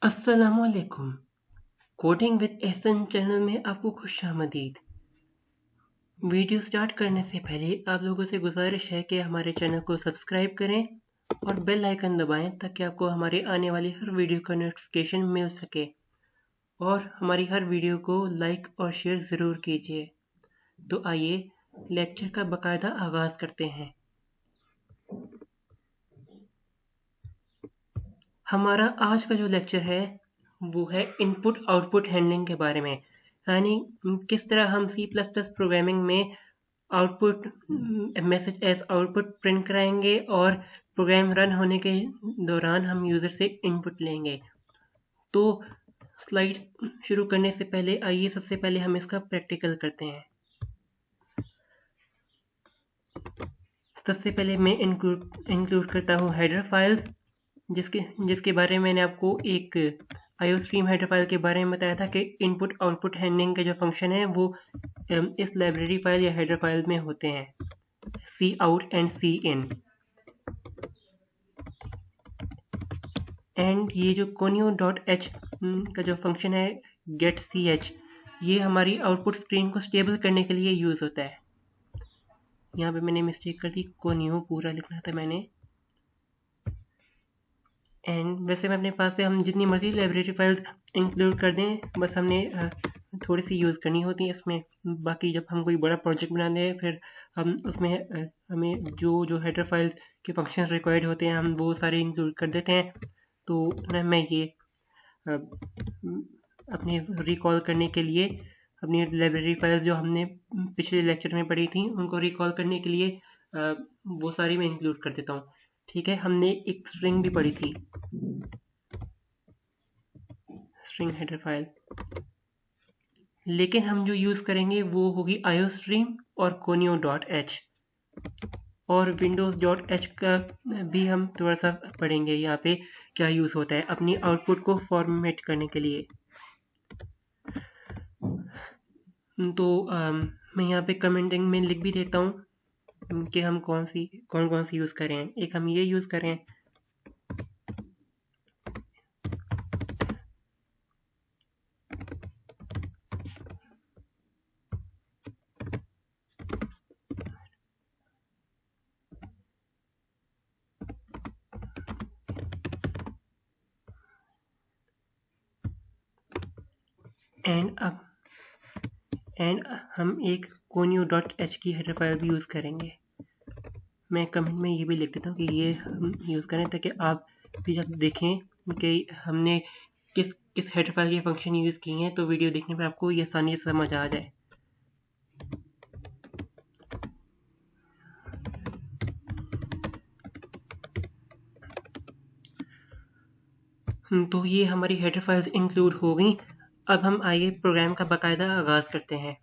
अस्सलामुअलैकुम। Coding with Ehsan channel में आपको खुशामदीद। वीडियो स्टार्ट करने से पहले आप लोगों से गुजारिश है कि हमारे चैनल को सब्सक्राइब करें और बेल आइकन दबाएं ताकि आपको हमारे आने वाली हर वीडियो का नोटिफिकेशन मिल सके और हमारी हर वीडियो को लाइक और शेयर ज़रूर कीजिए। तो आइए लेक्चर का बाकायदा आगाज़ करते हैं। हमारा आज का जो लेक्चर है वो है इनपुट आउटपुट हैंडलिंग के बारे में, यानी किस तरह हम सी प्लस प्लस प्रोग्रामिंग में output message as output print कराएंगे और प्रोग्राम रन होने के दौरान हम यूज़र से इनपुट लेंगे। तो स्लाइड्स शुरू करने से पहले आइए सबसे पहले हम इसका प्रैक्टिकल करते हैं। सबसे पहले मैं इंक्लूड करता हूँ हेडर फाइल्स, जिसके बारे में मैंने आपको एक IOStream हेडर फाइल के बारे में बताया था कि इनपुट आउटपुट हैंडलिंग के जो फंक्शन है वो इस लाइब्रेरी फाइल या हेडर फाइल में होते हैं, cout एंड cin। एंड ये जो conio.h का जो फंक्शन है getch, ये हमारी आउटपुट स्क्रीन को स्टेबल करने के लिए यूज़ होता है। यहाँ पे मैंने मिस्टेक कर दी, conio पूरा लिखना था मैंने। एंड वैसे मैं अपने पास से हम जितनी मर्जी लाइब्रेरी फाइल्स इंक्लूड कर दें, बस हमने थोड़ी सी यूज़ करनी होती है इसमें। बाकी जब हम कोई बड़ा प्रोजेक्ट बनाते हैं फिर हम उसमें हमें जो हेडर फाइल्स के फंक्शंस रिक्वायर्ड होते हैं हम वो सारे इंक्लूड कर देते हैं। तो मैं ये अपने रिकॉल करने के लिए अपनी लाइब्रेरी फाइल्स जो हमने पिछले लेक्चर में पढ़ी थी उनको रिकॉल करने के लिए वो सारी मैं इंक्लूड कर देता हूँ। ठीक है, हमने एक स्ट्रिंग भी पढ़ी थी, स्ट्रिंग हेडर फाइल, लेकिन हम जो यूज़ करेंगे वो होगी IOStream और conio.h। और windows.h का भी हम थोड़ा सा पढ़ेंगे यहाँ पे क्या यूज़ होता है अपनी आउटपुट को फॉर्मेट करने के लिए। तो मैं यहाँ पे कमेंटिंग में लिख भी देता हूँ कि हम कौन कौन सी यूज़ करें। एक हम ये यूज़ करें, एंड हम एक conio.h की हेडर फाइल भी यूज़ करेंगे। मैं कमेंट में ये भी लिख देता हूँ कि ये हम यूज़ करें ताकि आप भी जब देखें कि हमने किस हेडर फाइल के फंक्शन यूज़ किए हैं तो वीडियो देखने पर आपको ये आसानी से समझ आ जाए। तो ये हमारी हेडर फाइल्स इंक्लूड हो गई। अब हम आइए प्रोग्राम का बाकायदा आगाज़ करते हैं।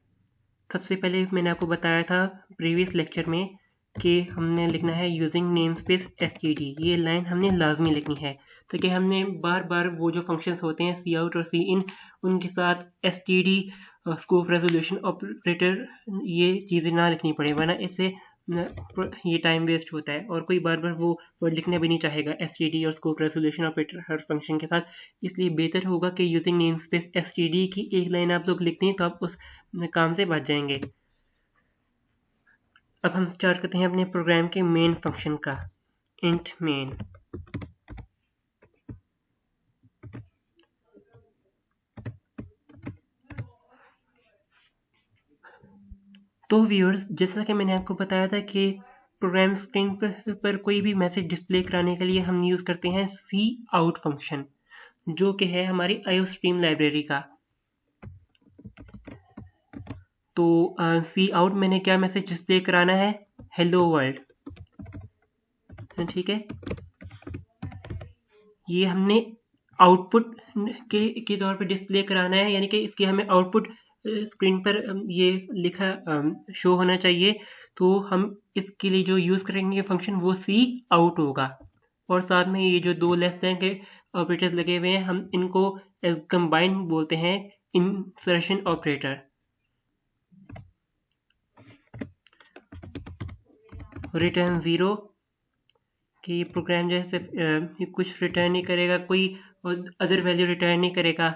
सबसे पहले मैंने आपको बताया था प्रीवियस लेक्चर में कि हमने लिखना है यूजिंग नेम स्पेस std। ये लाइन हमने लाजमी लिखनी है ताकि हमने बार बार वो जो फंक्शंस होते हैं cout और cin उनके साथ std स्कोप रेजोल्यूशन ऑपरेटर ये चीज़ें ना लिखनी पड़े, वरना इससे ये टाइम वेस्ट होता है और कोई बार बार वो वर्ड लिखना भी नहीं चाहेगा std और स्कोप रेजोल्यूशन ऑपरेटर हर फंक्शन के साथ। इसलिए बेहतर होगा कि यूजिंग नेम स्पेस std की एक लाइन आप लोग लिखते हैं तो आप उस काम से बच जाएंगे। अब हम स्टार्ट करते हैं अपने प्रोग्राम के मेन फंक्शन का, इंट मेन। तो व्यूअर्स, जैसा कि मैंने आपको बताया था कि प्रोग्राम स्क्रीन पर कोई भी मैसेज डिस्प्ले कराने के लिए हम यूज़ करते हैं cout फंक्शन, जो कि है हमारी IOStream लाइब्रेरी का। तो cout मैंने क्या मैसेज डिस्प्ले कराना है, हेलो वर्ल्ड। ठीक है, ये हमने आउटपुट के तौर पे डिस्प्ले कराना है, यानी कि इसकी हमें आउटपुट स्क्रीन पर ये लिखा शो होना चाहिए। तो हम इसके लिए जो यूज़ करेंगे फंक्शन वो cout होगा और साथ में ये जो दो लेस देन के ऑपरेटर्स लगे हुए हैं हम इनको एज कंबाइन बोलते हैं, इंसर्शन ऑपरेटर। रिटर्न 0 कि ये प्रोग्राम जो है सिर्फ कुछ रिटर्न नहीं करेगा, कोई अदर वैल्यू रिटर्न नहीं करेगा।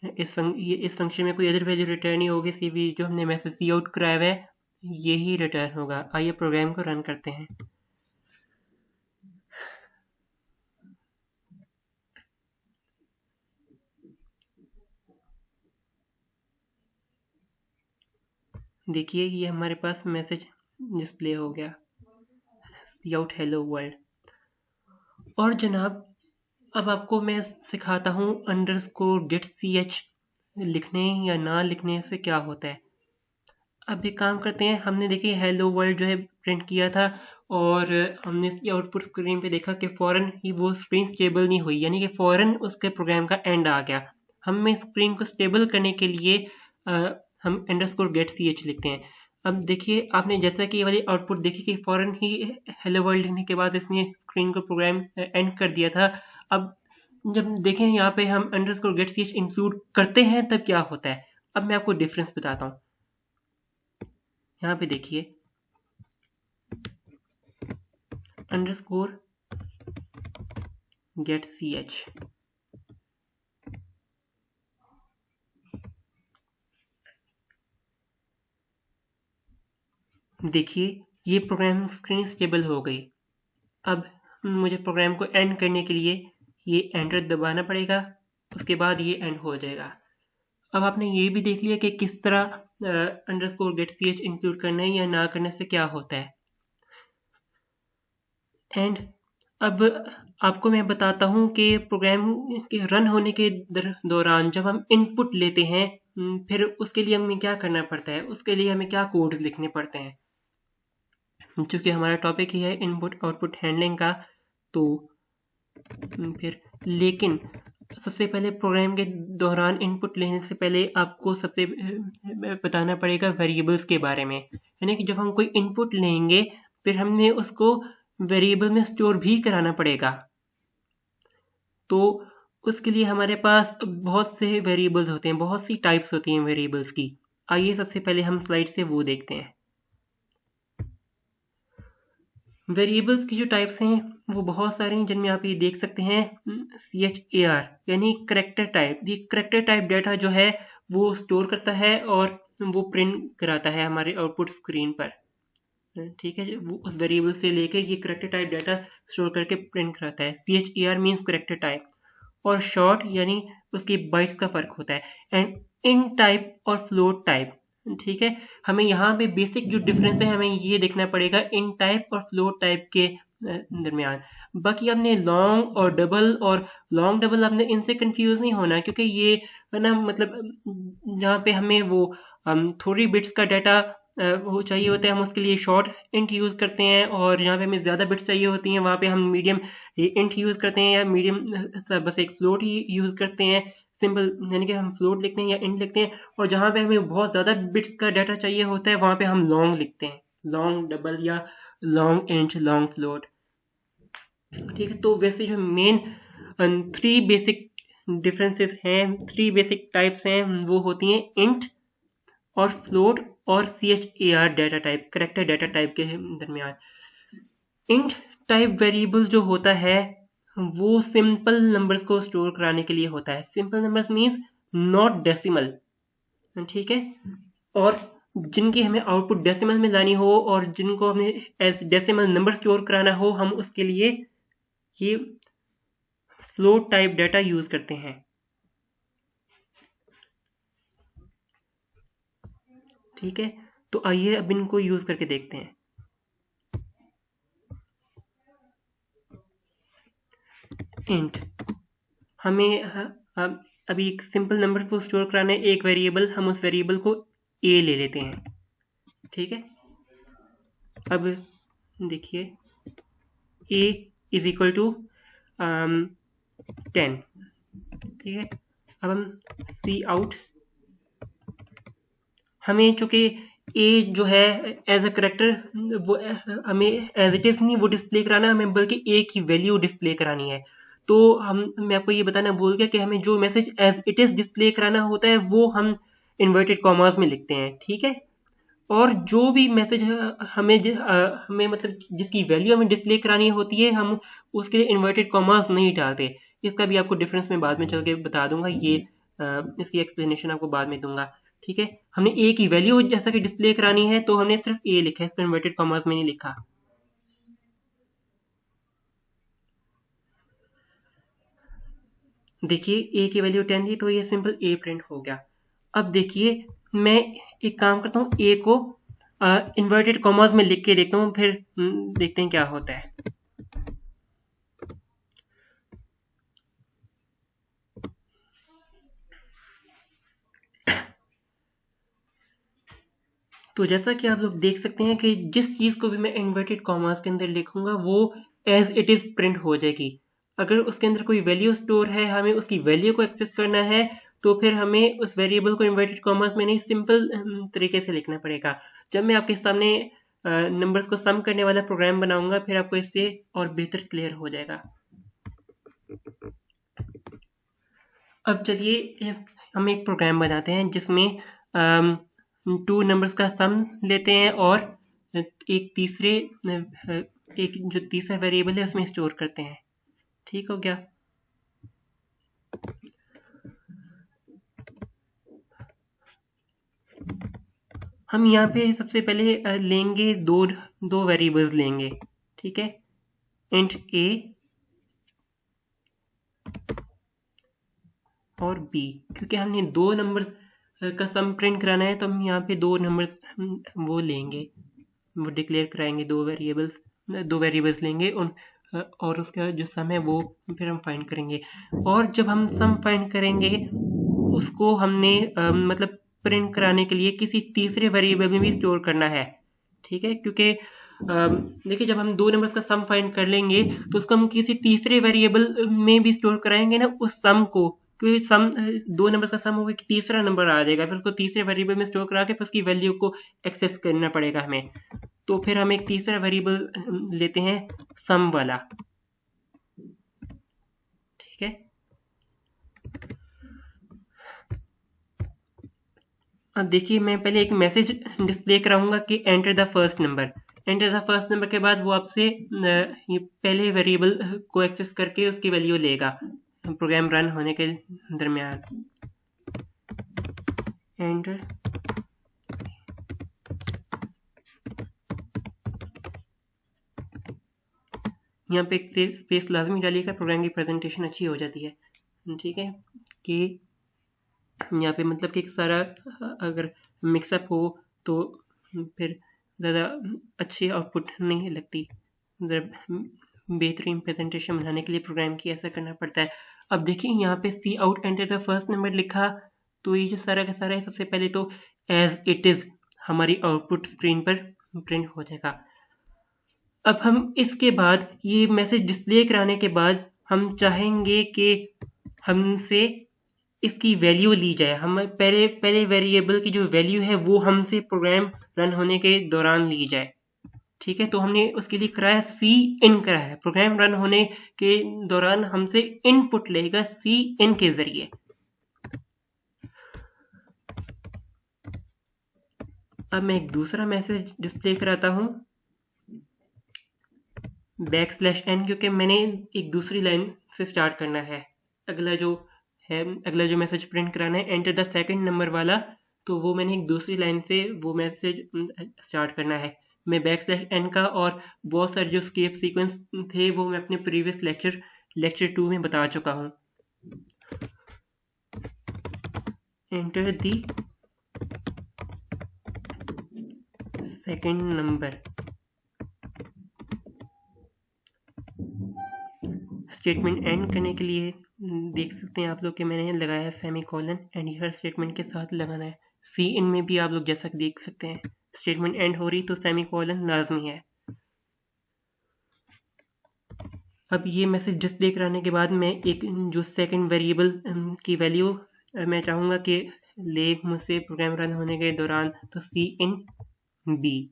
इस फंक्शन में कोई अदर वैल्यू रिटर्न नहीं होगी, सिर्फ जो हमने मैसेज सी आउट कराया है ये ही रिटर्न होगा। आइए प्रोग्राम को रन करते हैं। देखिए ये हमारे पास मैसेज डिस्प्ले हो गया, सी आउट हेलो वर्ल्ड। और जनाब अब आपको मैं सिखाता हूँ _get_ch लिखने या ना लिखने से क्या होता है। अब एक काम करते हैं, हमने देखिए हेलो वर्ल्ड जो है प्रिंट किया था और हमने इसकी आउटपुट स्क्रीन पे देखा कि फ़ौरन ही वो स्क्रीन स्टेबल नहीं हुई, यानी कि फ़ौरन उसके प्रोग्राम का एंड आ गया। हमें स्क्रीन को स्टेबल करने के लिए हम _get_ch लिखते हैं। अब देखिए आपने जैसा कि ये वाली आउटपुट देखी कि फ़ौरन ही हेलो वर्ल्ड लिखने के बाद इसने स्क्रीन को प्रोग्राम एंड कर दिया था। अब जब देखें यहाँ पे हम _get_ch इंक्लूड करते हैं तब क्या होता है। अब मैं आपको डिफरेंस बताता हूँ। यहाँ पे देखिए _get_ch देखिए ये प्रोग्राम स्क्रीन स्टेबल हो गई। अब मुझे प्रोग्राम को एंड करने के लिए ये एंटर दबाना पड़ेगा, उसके बाद ये एंड हो जाएगा। अब आपने ये भी देख लिया कि किस तरह _get_ch इंक्लूड करना है या ना करने से क्या होता है। एंड अब आपको मैं बताता हूँ कि प्रोग्राम के रन होने के दौरान जब हम इनपुट लेते हैं फिर उसके लिए हमें क्या करना पड़ता है, उसके लिए हमें क्या कोड लिखने पड़ते हैं। चूंकि हमारा टॉपिक ही है इनपुट आउटपुट हैंडलिंग का, तो फिर लेकिन सबसे पहले प्रोग्राम के दौरान इनपुट लेने से पहले आपको सबसे बताना पड़ेगा वेरिएबल्स के बारे में। यानी कि जब हम कोई इनपुट लेंगे फिर हमने उसको वेरिएबल में स्टोर भी कराना पड़ेगा। तो उसके लिए हमारे पास बहुत से वेरिएबल्स होते हैं, बहुत सी टाइप्स होती हैं वेरिएबल्स की। आइए सबसे पहले हम स्लाइड से वो देखते हैं। वेरिएबल्स की जो टाइप्स हैं वो बहुत सारे हैं, जिनमें आप ये देख सकते हैं CHAR यानी करैक्टर टाइप। ये करैक्टर टाइप डाटा जो है वो स्टोर करता है और वो प्रिंट कराता है हमारे आउटपुट स्क्रीन पर। ठीक है, वो उस वेरिएबल से लेकर ये करैक्टर टाइप डाटा स्टोर करके प्रिंट कराता है। CHAR means character type. और शॉर्ट यानी उसकी बाइट्स का फर्क होता है। एंड इन टाइप और फ्लोट टाइप, ठीक है, हमें यहाँ पे बेसिक जो डिफरेंस है हमें ये देखना पड़ेगा इन टाइप और फ्लोट टाइप के दरमियान। बाकी आपने लॉन्ग और लॉन्ग डबल आपने इनसे कंफ्यूज नहीं होना, क्योंकि ये है ना, मतलब जहाँ पे हमें वो थोड़ी बिट्स का डाटा वो चाहिए होता है हम उसके लिए शॉर्ट इंट यूज़ करते हैं, और जहाँ पे हमें ज़्यादा बिट्स चाहिए होती हैं वहाँ पे हम मीडियम इंट यूज़ करते हैं या मीडियम बस एक फ्लोट ही यूज़ करते हैं। सिंपल यानी कि हम फ्लोट लिखते हैं या इंट लिखते हैं। और जहाँ पे हमें बहुत ज़्यादा बिट्स का डाटा चाहिए होता है वहाँ पे हम लॉन्ग लिखते हैं, लॉन्ग डबल या लॉन्ग इंट लॉन्ग फ्लोट। ठीक है, तो वैसे जो मेन 3 बेसिक डिफरेंसेस हैं, 3 बेसिक टाइप्स हैं, वो होती हैं इंट और फ्लोट और CHAR data type, character data type के दरमियान। इंट टाइप वेरिएबल जो होता है वो सिंपल नंबर्स को स्टोर कराने के लिए होता है। Simple numbers means not decimal, ठीक है। और जिनकी हमें आउटपुट डेसिमल में लानी हो और जिनको हमें एज डेसिमल नंबर स्टोर कराना हो, हम उसके लिए ये फ्लोट टाइप डाटा यूज करते हैं। ठीक है, तो आइए अब इनको यूज करके देखते हैं। इंट हमें अभी एक सिंपल नंबर को स्टोर कराना है एक वेरिएबल, हम उस वेरिएबल को a ले लेते हैं। ठीक है, अब देखिए a इज इक्वल टू 10। ठीक है, अब हम सी आउट, हमें चूंकि a जो है एज अ करेक्टर वो हमें एज इट इज नहीं वो डिस्प्ले कराना, हमें बल्कि a की वैल्यू डिस्प्ले करानी है। तो मैं आपको ये बताना भूल गया कि हमें जो message as it is display कराना होता है वो हम इन्वर्टेड कॉमास में लिखते हैं। ठीक है, और जो भी मैसेज हमें मतलब जिसकी वैल्यू हमें डिस्प्ले करानी होती है, हम उसके लिए इन्वर्टेड कॉमास नहीं डालते। इसका भी आपको डिफरेंस मैं बाद में चल के बता दूंगा, ये इसकी एक्सप्लेनेशन आपको बाद में दूंगा। ठीक है, हमने ए की वैल्यू जैसा कि डिस्प्ले करानी है तो हमने सिर्फ ए लिखा है, इसको इन्वर्टेड कॉमास में नहीं लिखा। देखिए ए की वैल्यू 10 थी तो ये सिंपल ए प्रिंट हो गया। अब देखिए मैं एक काम करता हूँ, ए को इन्वर्टेड कॉमास में लिख के देखता हूँ, फिर देखते हैं क्या होता है। तो जैसा कि आप लोग देख सकते हैं कि जिस चीज को भी मैं इन्वर्टेड कॉमास के अंदर लिखूंगा वो एज इट इज प्रिंट हो जाएगी। अगर उसके अंदर कोई वैल्यू स्टोर है, हमें उसकी वैल्यू को एक्सेस करना है, तो फिर हमें उस वेरिएबल को इन्वर्टेड कॉमास में नहीं, सिंपल तरीके से लिखना पड़ेगा। जब मैं आपके सामने नंबर्स को सम करने वाला प्रोग्राम बनाऊंगा, फिर आपको इससे और बेहतर क्लियर हो जाएगा। अब चलिए हम एक प्रोग्राम बनाते हैं जिसमें 2 नंबर्स का सम लेते हैं और एक जो तीसरा वेरिएबल है उसमें स्टोर करते हैं। ठीक हो गया। हम यहाँ पे सबसे पहले लेंगे दो वेरिएबल्स लेंगे। ठीक है, इंट ए और बी, क्योंकि हमने 2 नंबर्स का सम प्रिंट कराना है तो हम यहाँ पे 2 नंबर्स वो लेंगे, वो डिक्लेयर कराएंगे। 2 वेरिएबल्स लेंगे और उसका जो सम है वो फिर हम फाइंड करेंगे। और जब हम सम फाइंड करेंगे उसको हमने मतलब प्रिंट कराने के लिए किसी तीसरे वेरिएबल में भी स्टोर करना है। ठीक है, क्योंकि देखिए जब हम 2 नंबर्स का सम फाइंड कर लेंगे तो उसको हम किसी तीसरे वेरिएबल में भी स्टोर कराएंगे ना उस सम को, क्योंकि सम 2 नंबर्स का सम होगा कि तीसरा नंबर आ जाएगा, फिर उसको तीसरे वेरिएबल में स्टोर करा के फिर उसकी वैल्यू को एक्सेस करना पड़ेगा हमें। तो फिर हम एक तीसरा वेरिएबल लेते हैं, सम वाला। ठीक है, अब देखिए मैं पहले एक मैसेज डिस्प्ले कराऊंगा कि enter the first number. Enter the first number के बाद वो आपसे ये पहले वेरिएबल को एक्सेस करके उसकी वैल्यू लेगा प्रोग्राम रन होने के दरमियान। एंटर यहाँ पे एक स्पेस लाजमी डालिएगा, प्रोग्राम की प्रेजेंटेशन अच्छी हो जाती है। ठीक है, कि यहाँ पे मतलब कि सारा अगर मिक्सअप हो तो फिर ज़्यादा अच्छी आउटपुट नहीं लगती। बेहतरीन प्रेजेंटेशन बनाने के लिए प्रोग्राम की ऐसा करना पड़ता है। अब देखिए यहाँ पे cout enter the first number लिखा, तो ये जो सारा का सारा है सबसे पहले तो एज इट इज हमारी आउटपुट स्क्रीन पर प्रिंट हो जाएगा। अब हम इसके बाद ये मैसेज डिस्प्ले कराने के बाद हम चाहेंगे कि हमसे इसकी वैल्यू ली जाए। हम पहले वेरिएबल की जो वैल्यू है वो हमसे प्रोग्राम रन होने के दौरान ली जाए। ठीक है, तो हमने उसके लिए कराया सी इन कराया है, प्रोग्राम रन होने के दौरान हमसे इनपुट लेगा सी इन के जरिए। अब मैं एक दूसरा मैसेज डिस्प्ले कराता हूं, \n, क्योंकि मैंने एक दूसरी लाइन से स्टार्ट करना है। अगला जो मैसेज प्रिंट कराना है एंटर द सेकंड नंबर वाला, तो वो मैंने एक दूसरी लाइन से वो मैसेज स्टार्ट करना है। मैं \n का और बहुत सारे जो स्केप सीक्वेंस थे वो मैं अपने प्रीवियस लेक्चर 2 में बता चुका हूँ। Enter the second number. Statement and करने के लिए देख सकते हैं आप लोग कि मैंने लगाया सेमीकोलन, एंड हर स्टेटमेंट के साथ लगाना है। सी इन में भी आप लोग जैसा देख सकते हैं स्टेटमेंट एंड हो रही तो सेमीकोलन लाजमी है। अब ये मैसेज डिस्प्ले कराने के बाद मैं एक जो सेकंड वेरिएबल की वैल्यू मैं चाहूँगा कि ले मुझसे प्रोग्राम रन होने के दौरान, तो सी इन बी।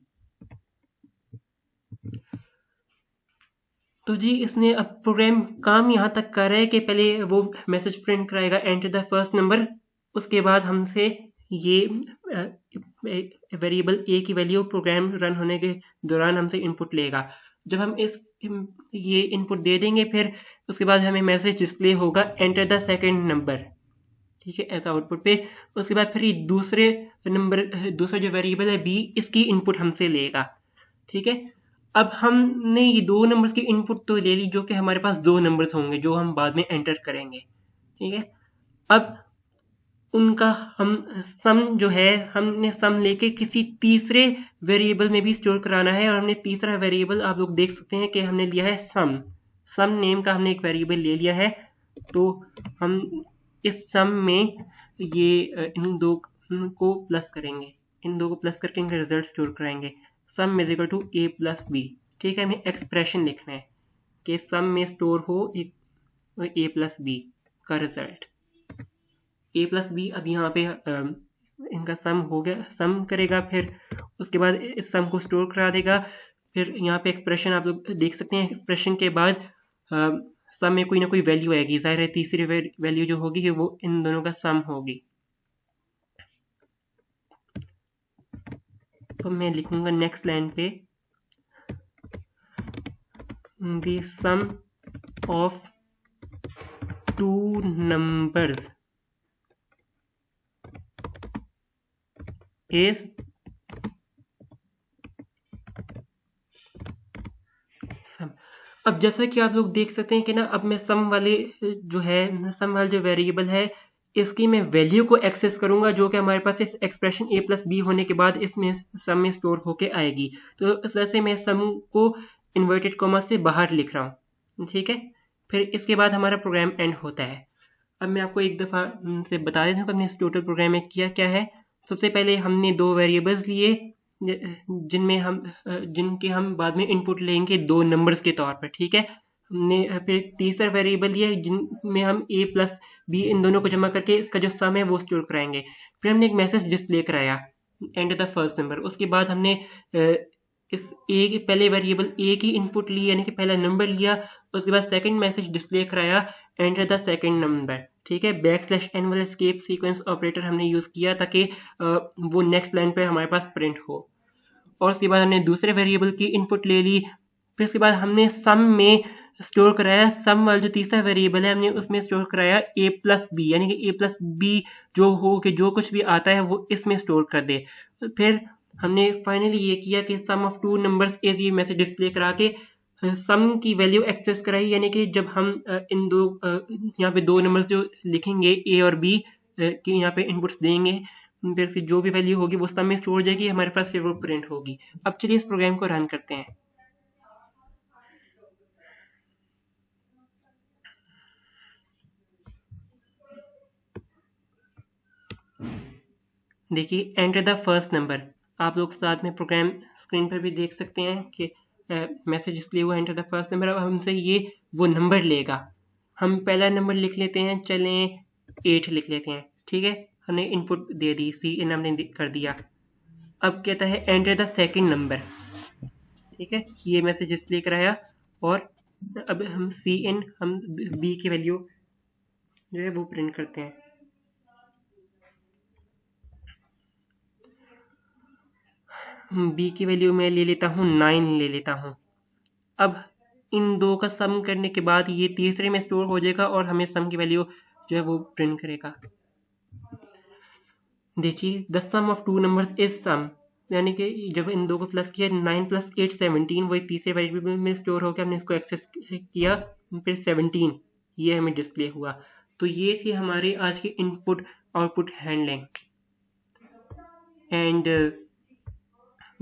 तो जी इसने अब प्रोग्राम काम यहाँ तक कर रहा है कि पहले वो मैसेज प्रिंट कराएगा एंटर द फर्स्ट नंबर, उसके बाद हमसे ये वेरिएबल ए की वैल्यू प्रोग्राम रन होने के दौरान हमसे इनपुट लेगा। जब हम ये इनपुट दे देंगे फिर उसके बाद हमें मैसेज डिस्प्ले होगा एंटर द सेकंड नंबर, ठीक है, ऐसा आउटपुट पे। उसके बाद फिर दूसरा जो वेरिएबल है बी, इसकी इनपुट हमसे लेगा, ठीक है। अब हमने ये 2 नंबर्स की इनपुट तो ले ली, जो कि हमारे पास 2 नंबर्स होंगे जो हम बाद में एंटर करेंगे, ठीक है। अब उनका हम सम जो है, हमने सम लेके किसी तीसरे वेरिएबल में भी स्टोर कराना है, और हमने तीसरा वेरिएबल आप लोग देख सकते हैं कि हमने लिया है सम नेम का हमने एक वेरिएबल ले लिया है। तो हम इस सम में ये इन दो को प्लस करेंगे, इन दो को प्लस करके इनका रिजल्ट स्टोर कराएंगे। Sum is equal to a plus b, ठीक है। हमें एक्सप्रेशन लिखना है कि सम में स्टोर हो एक ए प्लस बी का रिजल्ट। ए प्लस बी अब यहाँ पे इनका सम हो गया, सम करेगा, फिर उसके बाद इस सम को स्टोर करा देगा। फिर यहाँ पे एक्सप्रेशन आप लोग देख सकते हैं, एक्सप्रेशन के बाद सम में कोई ना कोई वैल्यू आएगी, जाहिर है तीसरी वैल्यू जो होगी वो इन दोनों का सम होगी। तो मैं लिखूंगा नेक्स्ट लाइन पे the sum of 2 numbers is sum. अब जैसा कि आप लोग देख सकते हैं कि ना, अब मैं सम वाले जो वेरिएबल है इसकी मैं वैल्यू को एक्सेस करूंगा, जो कि हमारे पास इस एक्सप्रेशन a प्लस बी होने के बाद इसमें सम में स्टोर होके आएगी। तो इस वजह से मैं सम को इन्वर्टेड कॉमा से बाहर लिख रहा हूँ, ठीक है। फिर इसके बाद हमारा प्रोग्राम एंड होता है। अब मैं आपको एक दफ़ा से बता देता हूँ कि हमने इस टोटल प्रोग्राम में किया क्या है। सबसे पहले हमने 2 वेरिएबल्स लिए जिनके हम बाद में इनपुट लेंगे 2 नंबर्स के तौर पर, ठीक है। हमने फिर तीसरा वेरिएबल लिया जिनमें हम ए प्लस बी इन दोनों को जमा करके इसका जो सम है वो स्टोर कराएंगे। फिर हमने एक मैसेज डिस्प्ले कराया एंटर द फर्स्ट नंबर। उसके बाद हमने इस ए के पहले वेरिएबल ए की इनपुट ली, यानी कि पहला नंबर लिया। उसके बाद सेकंड मैसेज डिस्प्ले कराया एंटर द सेकंड नंबर, ठीक है। \n वाला एस्केप सीक्वेंस ऑपरेटर हमने यूज किया ताकि वो नेक्स्ट लाइन पे हमारे पास प्रिंट हो। और उसके बाद हमने दूसरे वेरिएबल की इनपुट ले ली। फिर उसके बाद हमने सम में स्टोर कराया, सम वाला जो तीसरा वेरिएबल है हमने उसमें स्टोर कराया a प्लस बी, यानी कि a प्लस बी जो हो कि जो कुछ भी आता है वो इसमें स्टोर कर दे। फिर हमने फाइनली ये किया कि सम ऑफ 2 नंबर्स इज ये मैसेज डिस्प्ले करा के सम की वैल्यू एक्सेस कराई, यानी कि जब हम इन दो यहाँ पे 2 नंबर्स जो लिखेंगे ए और बी की यहाँ पे इनपुट्स देंगे, फिर से जो भी वैल्यू होगी वो सम में स्टोर हो जाएगी, हमारे पास फिर वो प्रिंट होगी। अब चलिए इस प्रोग्राम को रन करते हैं। देखिए एंटर द फर्स्ट नंबर, आप लोग साथ में प्रोग्राम स्क्रीन पर भी देख सकते हैं कि मैसेज डिस्प्ले हुआ एंटर द फर्स्ट नंबर। अब हमसे ये वो नंबर लेगा। हम पहला नंबर लिख लेते हैं, चलें 8 लिख लेते हैं, ठीक है। हमने इनपुट दे दी, सी इन हमने कर दिया। अब कहता है एंटर द सेकंड नंबर, ठीक है, ये मैसेज डिस्प्ले कराया। और अब हम सी इन हम बी की वैल्यू जो है वो प्रिंट करते हैं। बी की वैल्यू मैं ले लेता हूँ 9 ले लेता हूँ। अब इन दो का सम करने के बाद ये तीसरे में स्टोर हो जाएगा और हमें सम की वैल्यू जो है वो प्रिंट करेगा। देखिए the sum of 2 numbers is sum, यानी कि जब इन दो को प्लस किया 9 + 8 17, वही तीसरे वेरिएबल में स्टोर होकर हमने इसको एक्सेस किया, फिर 17 ये हमें डिस्प्ले हुआ। तो ये थी हमारी आज की इनपुट आउटपुट हैंडलिंग। एंड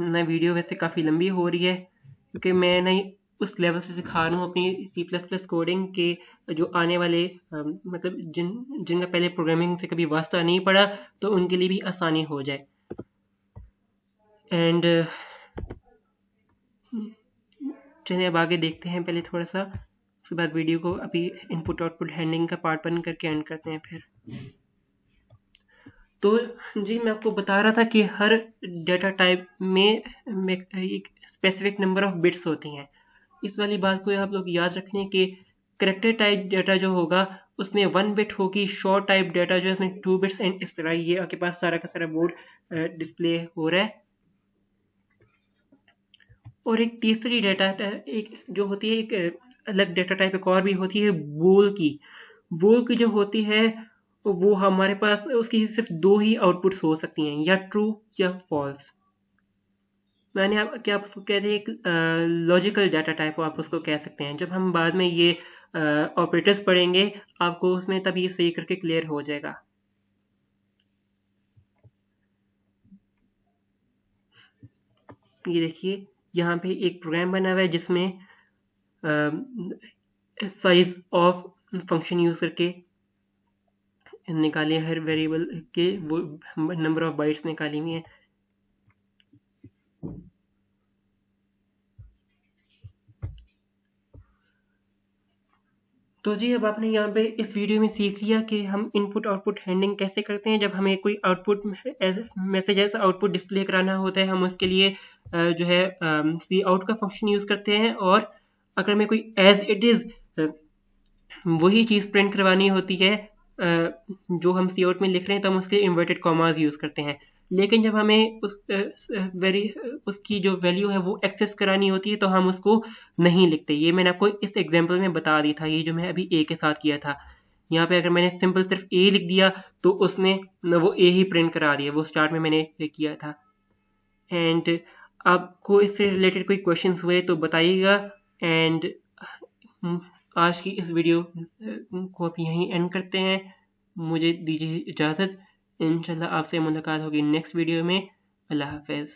ना वीडियो वैसे काफ़ी लंबी हो रही है क्योंकि मैं नहीं उस लेवल से सिखा रहा हूँ अपनी C++ कोडिंग के जो आने वाले मतलब जिनका पहले प्रोग्रामिंग से कभी वास्ता नहीं पड़ा, तो उनके लिए भी आसानी हो जाए। एंड चलिए अब आगे देखते हैं पहले थोड़ा सा, उसके बाद वीडियो को अभी इनपुट आउटपुट हैंडलिंग का पार्ट 1 करके एंड करते हैं। फिर तो जी मैं आपको बता रहा था कि हर डेटा टाइप में एक स्पेसिफिक नंबर ऑफ बिट्स होती हैं। इस वाली बात को आप लोग याद रख लें कि कैरेक्टर टाइप डेटा जो होगा उसमें 1 बिट होगी शॉर्ट टाइप डाटा जो है उसमें 2 बिट्स एंड इस तरह ये आपके पास सारा का सारा बोर्ड डिस्प्ले हो रहा है। और एक तीसरी डाटा एक जो होती है एक अलग डाटा टाइप एक और भी होती है बूल की। बूल की जो होती है वो हमारे पास उसकी सिर्फ 2 ही आउटपुट्स हो सकती हैं, या ट्रू या फॉल्स। मैंने आप क्या आप उसको कहते हैं एक लॉजिकल डाटा टाइप आप उसको कह सकते हैं। जब हम बाद में ये ऑपरेटर्स पढ़ेंगे आपको उसमें तब ये सही करके क्लियर हो जाएगा। ये देखिए यहाँ पे एक प्रोग्राम बना हुआ है जिसमें साइज ऑफ फंक्शन यूज करके निकाले हर वेरिएबल के वो नंबर ऑफ बाइट्स निकाली हुई है। तो जी अब आपने यहाँ पे इस वीडियो में सीख लिया कि हम इनपुट आउटपुट हैंडलिंग कैसे करते हैं। जब हमें कोई आउटपुट मैसेज ऐसा आउटपुट डिस्प्ले कराना होता है हम उसके लिए जो है सी आउट का फंक्शन यूज करते हैं, और अगर मैं कोई एज इट इज वही चीज़ प्रिंट करवानी होती है जो हम सी आउट में लिख रहे हैं तो हम उसके इन्वर्टेड कॉमास यूज करते हैं। लेकिन जब हमें उसकी जो वैल्यू है वो एक्सेस करानी होती है तो हम उसको नहीं लिखते। ये मैंने आपको इस एग्जांपल में बता दी था, ये जो मैं अभी ए के साथ किया था। यहाँ पे अगर मैंने सिंपल सिर्फ ए लिख दिया तो उसने वो ए ही प्रिंट करा दिया, वो स्टार्ट में मैंने किया था। एंड आपको इससे रिलेटेड कोई क्वेश्चंस हुए तो बताइएगा। एंड आज की इस वीडियो को आप यहीं एंड करते हैं। मुझे दीजिए इजाज़त। इंशाल्लाह आपसे मुलाकात होगी नेक्स्ट वीडियो में। अल्लाह हाफ़िज़।